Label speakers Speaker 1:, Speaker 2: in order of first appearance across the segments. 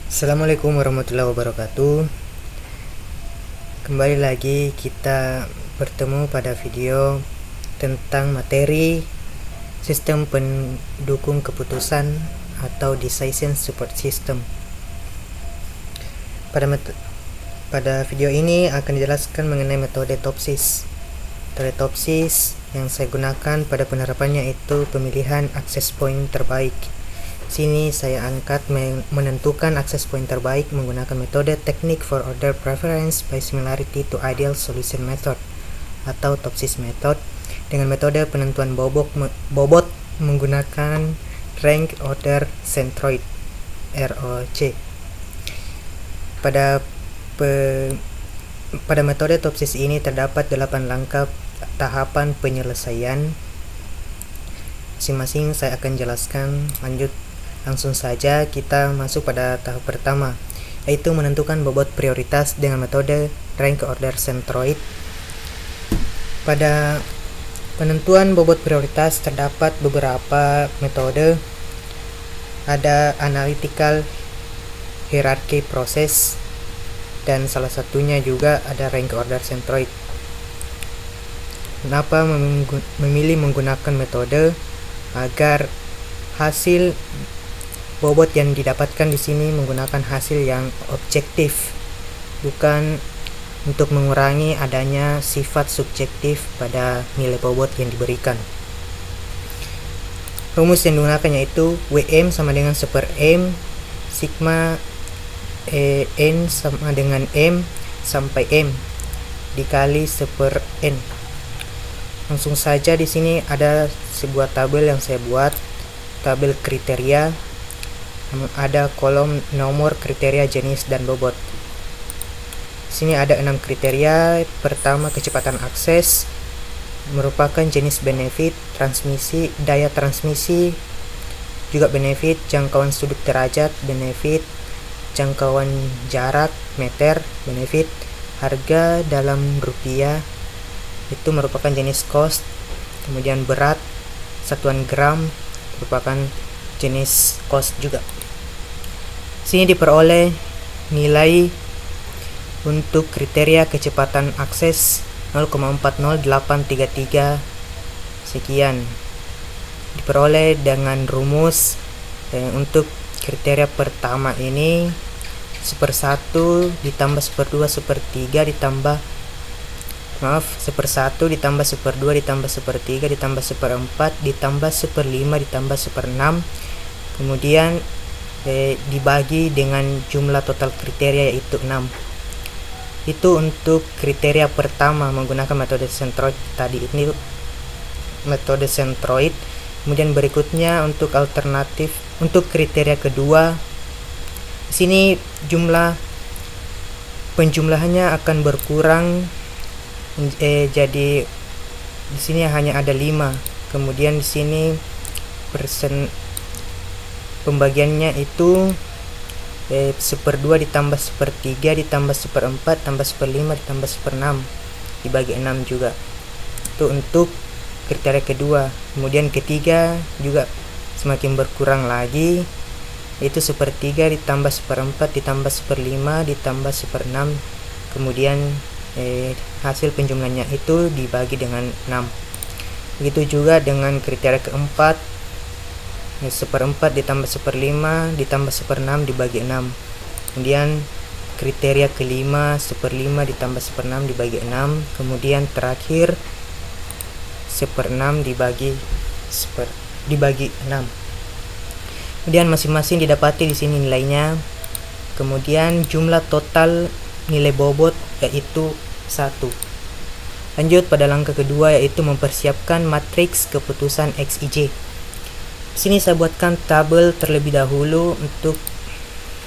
Speaker 1: Assalamualaikum warahmatullahi wabarakatuh. Kembali lagi kita bertemu pada video tentang materi sistem pendukung keputusan atau Decision Support System. Pada video ini akan dijelaskan mengenai metode TOPSIS. Metode TOPSIS yang saya gunakan pada penerapannya itu pemilihan access point terbaik. Sini saya angkat menentukan access point terbaik menggunakan metode Technique for Order Preference by Similarity to Ideal Solution Method atau TOPSIS method dengan metode penentuan bobot menggunakan Rank Order Centroid (ROC). Pada metode TOPSIS ini terdapat 8 langkah tahapan penyelesaian. Masing-masing saya akan jelaskan. Langsung saja kita masuk pada tahap pertama, yaitu menentukan bobot prioritas dengan metode Rank Order Centroid. Pada penentuan bobot prioritas terdapat beberapa metode. Ada analytical hierarchy process dan salah satunya juga ada Rank Order Centroid. Kenapa memilih menggunakan metode? Agar hasil bobot yang didapatkan di sini menggunakan hasil yang objektif, bukan untuk mengurangi adanya sifat subjektif pada nilai bobot yang diberikan. Rumus yang digunakan yaitu WM sama dengan 1/M sigma N sama dengan M sampai M dikali 1/N. Langsung saja di sini ada sebuah tabel yang saya buat, tabel kriteria. Ada kolom nomor kriteria, jenis, dan bobot. Sini ada 6 kriteria. Pertama, kecepatan akses, merupakan jenis benefit, transmisi, daya transmisi, juga benefit, jangkauan sudut derajat, benefit, jangkauan jarak, meter, benefit, harga dalam rupiah, itu merupakan jenis cost. Kemudian berat, satuan gram, merupakan jenis cost juga. Sini diperoleh nilai untuk kriteria kecepatan akses 0,40833 sekian. Diperoleh dengan rumus untuk kriteria pertama ini 1/1 ditambah 1/2 1/3 ditambah 1/1 ditambah 1/2 ditambah 1/3 ditambah 1/4 ditambah 1/5 ditambah 1/6, kemudian dibagi dengan jumlah total kriteria yaitu 6. Itu untuk kriteria pertama menggunakan metode centroid tadi, ini metode centroid. Kemudian berikutnya untuk alternatif untuk kriteria kedua, di sini penjumlahannya akan berkurang, jadi di sini hanya ada 5. Kemudian di sini pembagiannya itu 1/2 ditambah 1/3 ditambah 1/4 tambah 1/5 ditambah 1/6 dibagi 6 juga. Itu untuk kriteria kedua. Kemudian ketiga juga semakin berkurang lagi, yaitu 1/3 ditambah 1/4 ditambah 1/5 ditambah 1/6, kemudian hasil penjumlahannya itu dibagi dengan 6. Begitu juga dengan kriteria keempat, 1/4 ditambah 1/5 ditambah 1/6 dibagi 6. Kemudian kriteria kelima 1/5 ditambah 1/6 dibagi 6. Kemudian terakhir 1/6 dibagi 6. Kemudian masing-masing didapati di sini nilainya. Kemudian jumlah total nilai bobot yaitu 1. Lanjut pada langkah kedua, yaitu mempersiapkan matriks keputusan XIJ. Sini saya buatkan tabel terlebih dahulu untuk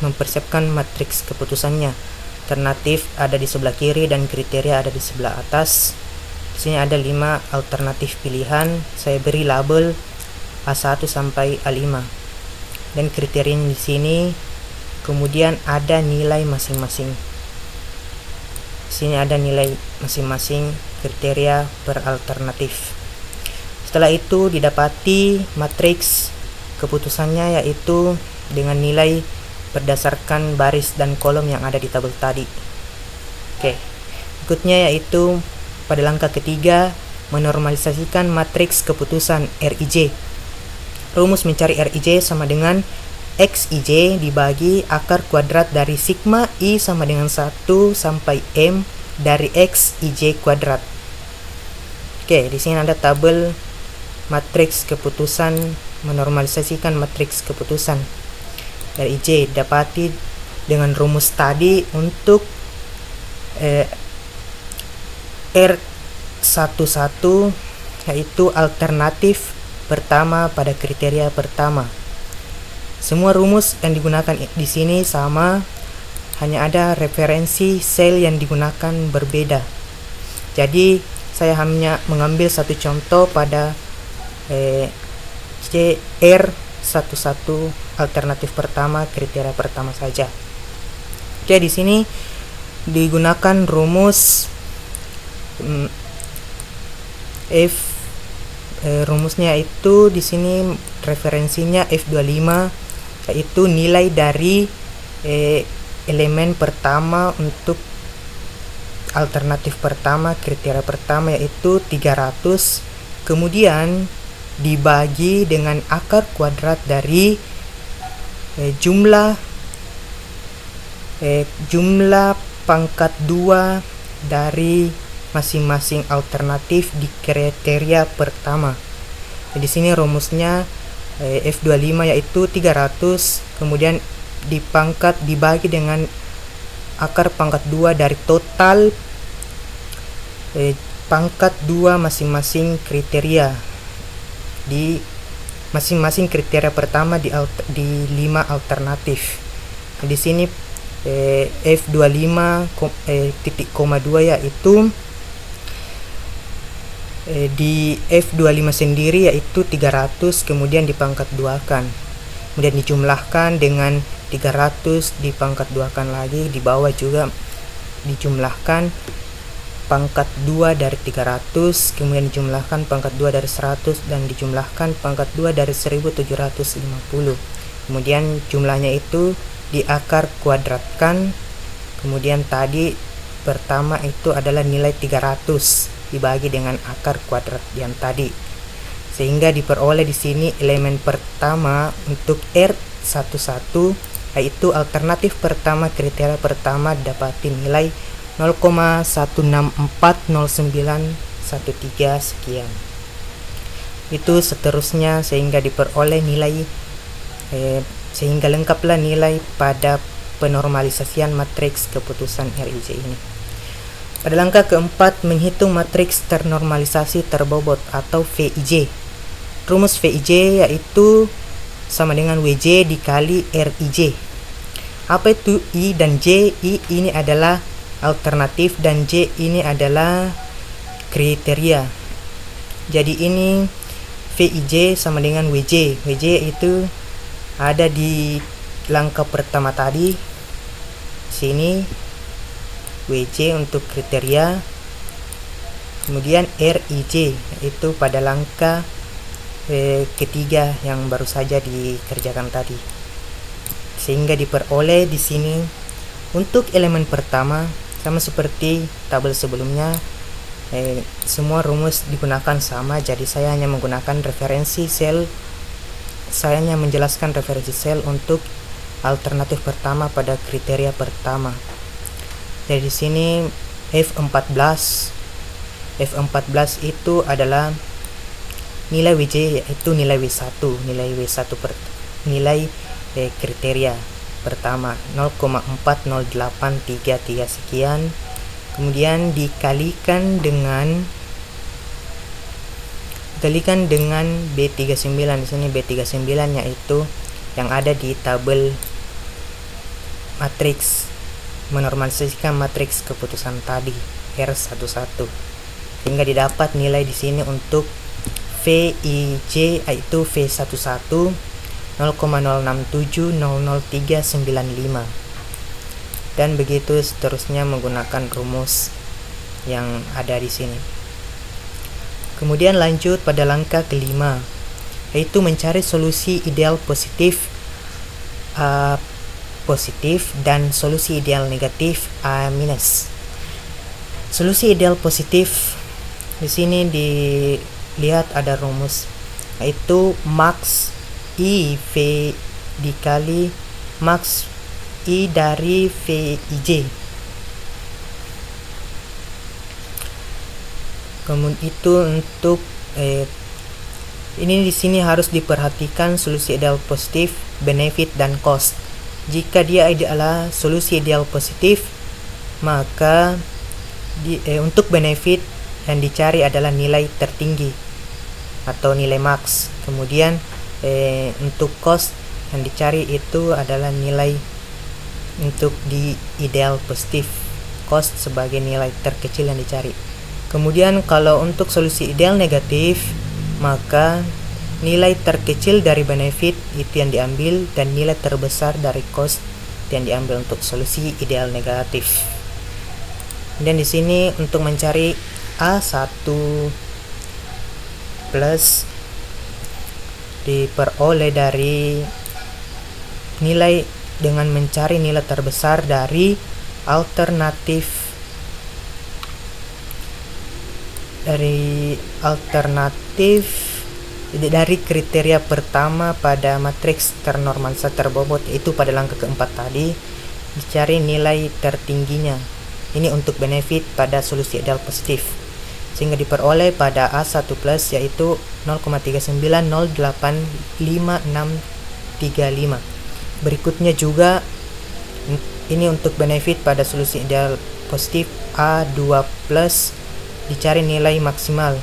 Speaker 1: mempersiapkan matriks keputusannya. Alternatif ada di sebelah kiri dan kriteria ada di sebelah atas. Di sini ada 5 alternatif pilihan. Saya beri label A1 sampai A5. Dan kriterianya di sini, kemudian ada nilai masing-masing. Di sini ada nilai masing-masing kriteria per alternatif. Setelah itu didapati matriks keputusannya, yaitu dengan nilai berdasarkan baris dan kolom yang ada di tabel tadi. Oke, berikutnya yaitu pada langkah ketiga menormalisasikan matriks keputusan Rij. Rumus mencari Rij sama dengan Xij dibagi akar kuadrat dari sigma I sama dengan 1 sampai M dari Xij kuadrat. Oke, di sini ada tabel matriks keputusan, menormalisasikan matriks keputusan Rij dapati dengan rumus tadi untuk R11 yaitu alternatif pertama pada kriteria pertama. Semua rumus yang digunakan di sini sama, hanya ada referensi sel yang digunakan berbeda. Jadi saya hanya mengambil satu contoh pada R11 alternatif pertama kriteria pertama saja. Oke, di sini digunakan rumus rumusnya itu di sini referensinya F25 yaitu nilai dari elemen pertama untuk alternatif pertama kriteria pertama yaitu 300, kemudian dibagi dengan akar kuadrat dari jumlah pangkat 2 dari masing-masing alternatif di kriteria pertama. Di sini rumusnya F25 yaitu 300, kemudian dibagi dengan akar pangkat 2 dari total pangkat 2 masing-masing kriteria di masing-masing kriteria pertama di 5 alternatif. Di sini F25 titik koma 2 yaitu di F25 sendiri yaitu 300, kemudian dipangkat 2kan, kemudian dijumlahkan dengan 300 dipangkat 2kan lagi, di bawah juga dijumlahkan pangkat 2 dari 300, kemudian dijumlahkan pangkat 2 dari 100 dan dijumlahkan pangkat 2 dari 1750. Kemudian jumlahnya itu diakar kuadratkan, kemudian tadi pertama itu adalah nilai 300 dibagi dengan akar kuadrat yang tadi, sehingga diperoleh di sini elemen pertama untuk R11 yaitu alternatif pertama kriteria pertama dapati nilai 0,1640913 sekian. Itu seterusnya sehingga diperoleh nilai sehingga lengkaplah nilai pada penormalisasian matriks keputusan Rij ini. Pada langkah keempat, menghitung matriks ternormalisasi terbobot atau Vij. Rumus Vij yaitu sama dengan Wj dikali Rij. Apa itu I dan J? I ini adalah alternatif dan J ini adalah kriteria. Jadi ini Vij sama dengan Wj. Wj itu ada di langkah pertama tadi. Sini Wj untuk kriteria, kemudian Rij itu pada langkah ketiga yang baru saja dikerjakan tadi, sehingga diperoleh di sini untuk elemen pertama sama seperti tabel sebelumnya. Semua rumus digunakan sama, jadi saya hanya menggunakan referensi sel. Saya hanya menjelaskan referensi sel untuk alternatif pertama pada kriteria pertama. Jadi di sini F14 itu adalah nilai Wj yaitu nilai W1, nilai kriteria pertama 0,40833 sekian, kemudian dikalikan dengan B39. Di sini B39 yaitu yang ada di tabel matriks menormalisasikan matriks keputusan tadi R11, sehingga didapat nilai di sini untuk Vij yaitu V11 0,06700395 dan begitu seterusnya menggunakan rumus yang ada di sini. Kemudian lanjut pada langkah kelima, yaitu mencari solusi ideal positif positif dan solusi ideal negatif A minus. Solusi ideal positif di sini dilihat ada rumus, yaitu max I V dikali max I dari Vij. Kemudian itu untuk ini di sini harus diperhatikan solusi ideal positif, benefit dan cost. Jika dia adalah solusi ideal positif, maka untuk benefit yang dicari adalah nilai tertinggi atau nilai max. Kemudian untuk cost yang dicari itu adalah nilai untuk di ideal positif, cost sebagai nilai terkecil yang dicari. Kemudian kalau untuk solusi ideal negatif, maka nilai terkecil dari benefit itu yang diambil dan nilai terbesar dari cost yang diambil untuk solusi ideal negatif. Dan di sini untuk mencari A1 plus diperoleh dari nilai dengan mencari nilai terbesar dari alternatif dari kriteria pertama pada matriks ternormalisasi terbobot, itu pada langkah keempat tadi dicari nilai tertingginya. Ini untuk benefit pada solusi ideal positif, sehingga diperoleh pada A1 plus yaitu 0,39085635. Berikutnya juga ini untuk benefit pada solusi ideal positif A2 plus dicari nilai maksimal,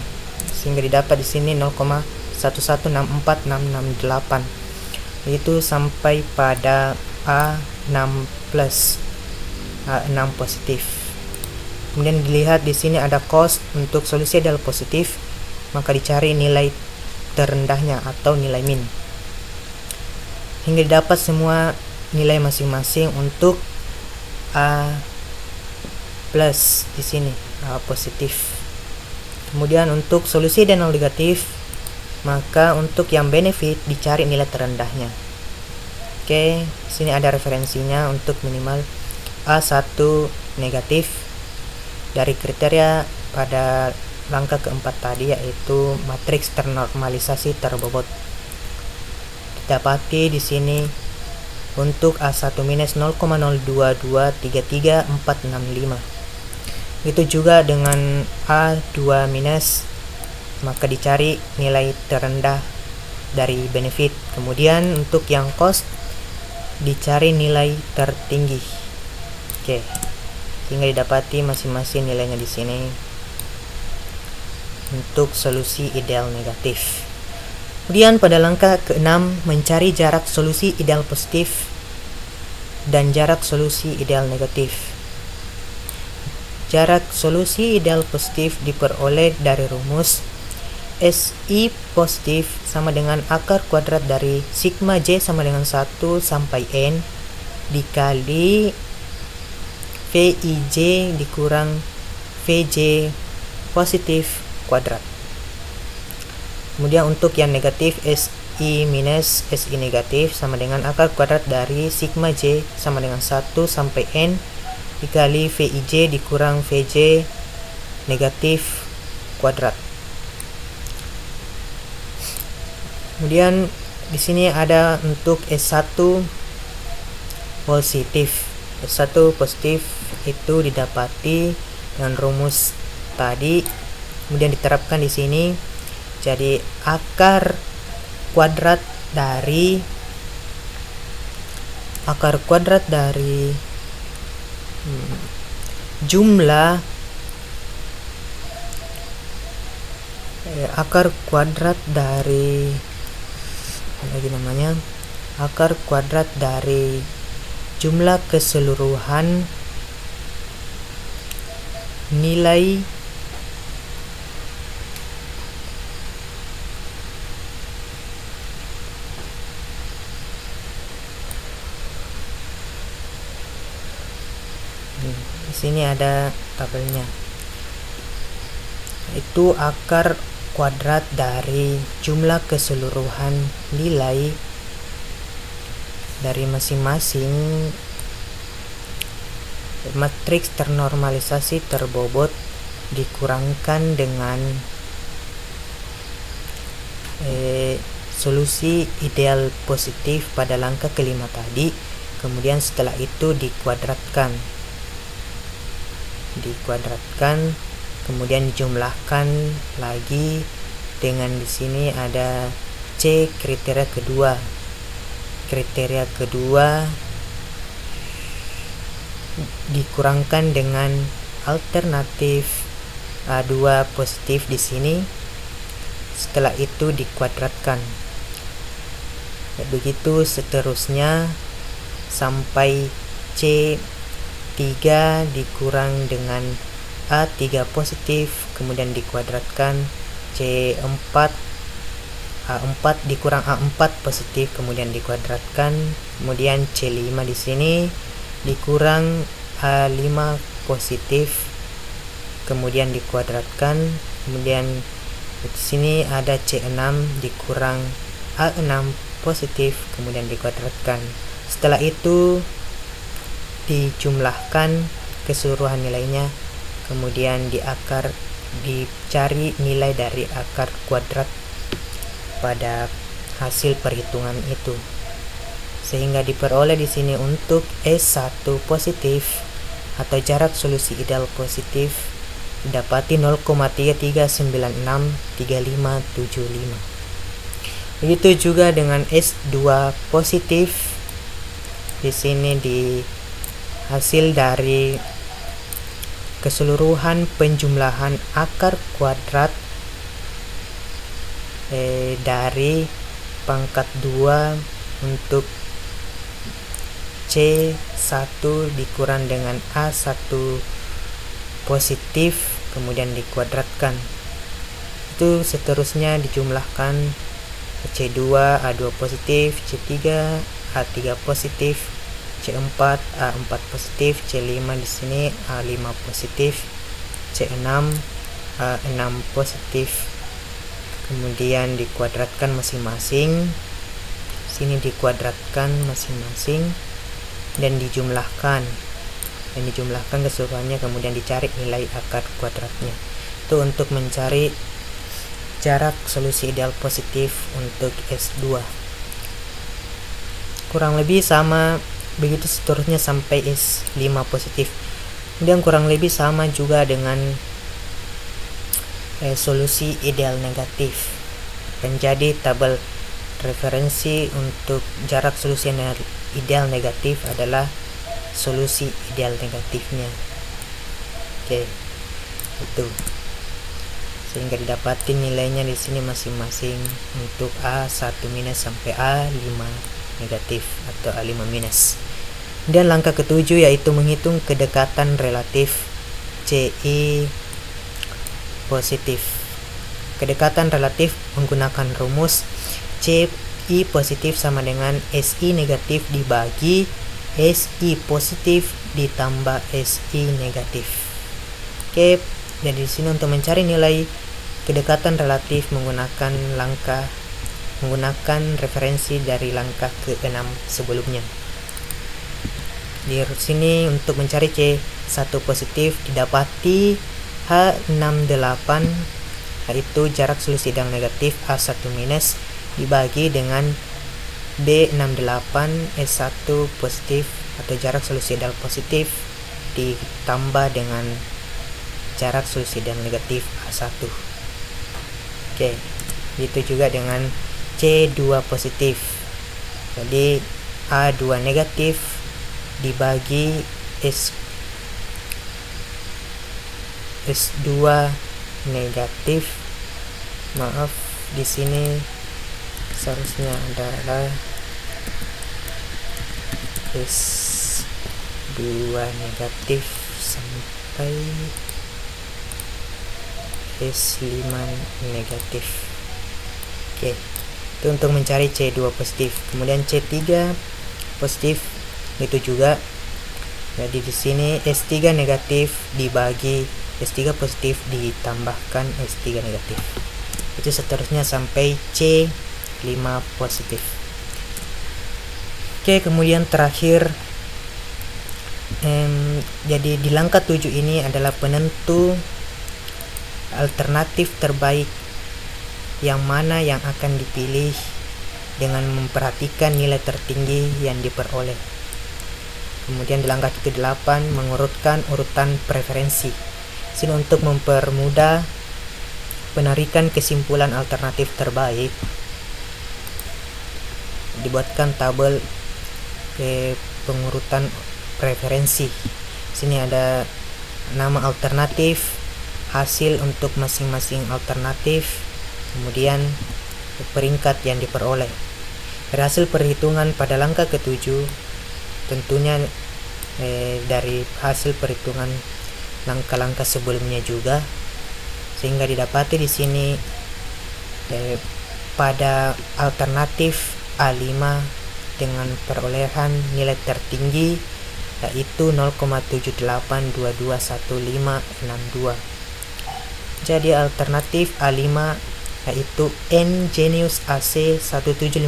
Speaker 1: sehingga didapat di sini 0,1164668, yaitu sampai pada A6 plus, A6 positif. Kemudian dilihat di sini ada cost untuk solusi ideal positif, maka dicari nilai terendahnya atau nilai min, hingga didapat semua nilai masing-masing untuk A plus di sini, A positif. Kemudian untuk solusi ideal negatif, maka untuk yang benefit dicari nilai terendahnya. Oke, sini ada referensinya untuk minimal A1 negatif dari kriteria pada langkah keempat tadi, yaitu matriks ternormalisasi terbobot. Didapati di sini untuk A1 minus 0,02233465. Itu juga dengan A2 minus, maka dicari nilai terendah dari benefit. Kemudian untuk yang cost dicari nilai tertinggi. Oke, sehingga didapati masing-masing nilainya di sini untuk solusi ideal negatif. Kemudian pada langkah ke-6 mencari jarak solusi ideal positif dan jarak solusi ideal negatif. Jarak solusi ideal positif diperoleh dari rumus SI positif sama dengan akar kuadrat dari sigma J sama dengan 1 sampai N dikali Vij dikurang Vj positif kuadrat. Kemudian untuk yang negatif, SI minus SI negatif sama dengan akar kuadrat dari sigma J sama dengan 1 sampai N dikali Vij dikurang Vj negatif kuadrat. Kemudian di sini ada untuk S1 positif. S1 positif itu didapati dengan rumus tadi, kemudian diterapkan di sini. Jadi akar kuadrat dari jumlah akar kuadrat dari jumlah keseluruhan nilai di sini ada tabelnya, itu akar kuadrat dari jumlah keseluruhan nilai dari masing-masing matriks ternormalisasi terbobot dikurangkan dengan solusi ideal positif pada langkah kelima tadi, kemudian setelah itu dikuadratkan, kemudian dijumlahkan lagi dengan di sini ada C kriteria kedua dikurangkan dengan alternatif A2 positif di sini, setelah itu dikuadratkan. Begitu seterusnya sampai C3 dikurang dengan A3 positif, kemudian dikuadratkan. C4 A4 dikurang A4 positif, kemudian dikuadratkan. Kemudian C5 di sini dikurang A5 positif, kemudian dikuadratkan. Kemudian di sini ada C6 dikurang A6 positif, kemudian dikuadratkan. Setelah itu dijumlahkan keseluruhan nilainya, kemudian dicari nilai dari akar kuadrat pada hasil perhitungan itu, sehingga diperoleh di sini untuk S1 positif atau jarak solusi ideal positif didapati 0,33963575. Begitu juga dengan S2 positif. Di sini di hasil dari keseluruhan penjumlahan akar kuadrat dari pangkat 2 untuk C1 dikurang dengan A1 positif, kemudian dikuadratkan. Itu seterusnya dijumlahkan C2 A2 positif, C3 A3 positif, C4 A4 positif, C5 di sini A5 positif, C6 A6 positif, kemudian dikuadratkan masing-masing. Sini dikuadratkan masing-masing dan dijumlahkan keseluruhannya, kemudian dicari nilai akar kuadratnya. Itu untuk mencari jarak solusi ideal positif untuk S2. Kurang lebih sama begitu seterusnya sampai S5 positif. Kemudian kurang lebih sama juga dengan solusi ideal negatif. Menjadi tabel referensi untuk jarak solusi ideal negatif adalah solusi ideal negatifnya. Oke, itu sehingga didapati nilainya di sini masing-masing untuk A1 minus sampai A5 negatif atau A5 minus. Dan langkah ketujuh yaitu menghitung kedekatan relatif CI positif. Kedekatan relatif menggunakan rumus CI positif sama dengan SI negatif dibagi SI positif ditambah SI negatif. Oke, jadi di sini untuk mencari nilai kedekatan relatif menggunakan referensi dari langkah ke-6 sebelumnya. Di sini untuk mencari C1 positif didapati H68, yaitu jarak solusi ideal negatif A1 minus dibagi dengan B68 S1 positif atau jarak solusi ideal positif ditambah dengan jarak solusi ideal negatif A1. Oke, itu juga dengan C2 positif. Jadi A2 negatif dibagi S2 negatif. Maaf, di sini seharusnya adalah S2 negatif sampai S5 negatif. Oke, itu untuk mencari C2 positif. Kemudian C3 positif itu juga. Jadi di sini S3 negatif dibagi S3 positif ditambahkan S3 negatif. Itu seterusnya sampai C5 positif. Oke, kemudian terakhir, jadi di langkah 7 ini adalah penentu alternatif terbaik yang mana yang akan dipilih dengan memperhatikan nilai tertinggi yang diperoleh. Kemudian di langkah ke-8 mengurutkan urutan preferensi. Sini untuk mempermudah penarikan kesimpulan alternatif terbaik, dibuatkan tabel pengurutan preferensi. Sini ada nama alternatif, hasil untuk masing-masing alternatif, kemudian peringkat yang diperoleh. Dari hasil perhitungan pada langkah ke-7, tentunya dari hasil perhitungan langkah-langkah sebelumnya juga, sehingga didapati di sini pada alternatif A5 dengan perolehan nilai tertinggi yaitu 0,78221562. Jadi alternatif A5 yaitu N Genius AC 1750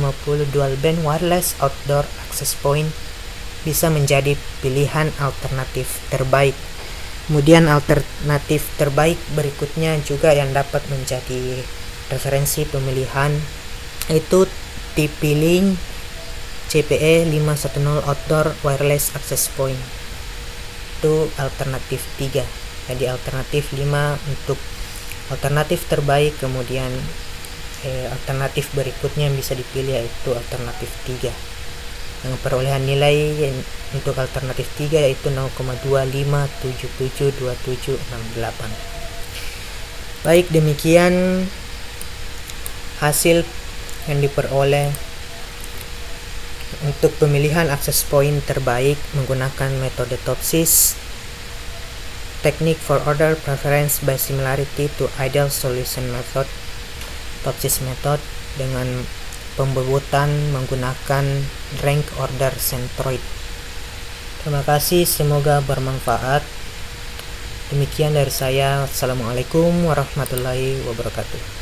Speaker 1: dual band wireless outdoor access point bisa menjadi pilihan alternatif terbaik. Kemudian alternatif terbaik berikutnya juga yang dapat menjadi referensi pemilihan itu TP-Link CPE 510 outdoor wireless access point. Itu alternatif 3. Jadi alternatif 5 untuk alternatif terbaik, kemudian alternatif berikutnya yang bisa dipilih yaitu alternatif 3. Dengan perolehan nilai untuk alternatif 3 yaitu 0,25772768. Baik, demikian hasil yang diperoleh untuk pemilihan access point terbaik menggunakan metode TOPSIS, Technique for Order Preference by Similarity to Ideal Solution Method, TOPSIS method, dengan pembobotan menggunakan rank order centroid. Terima kasih, semoga bermanfaat. Demikian dari saya. Assalamualaikum warahmatullahi wabarakatuh.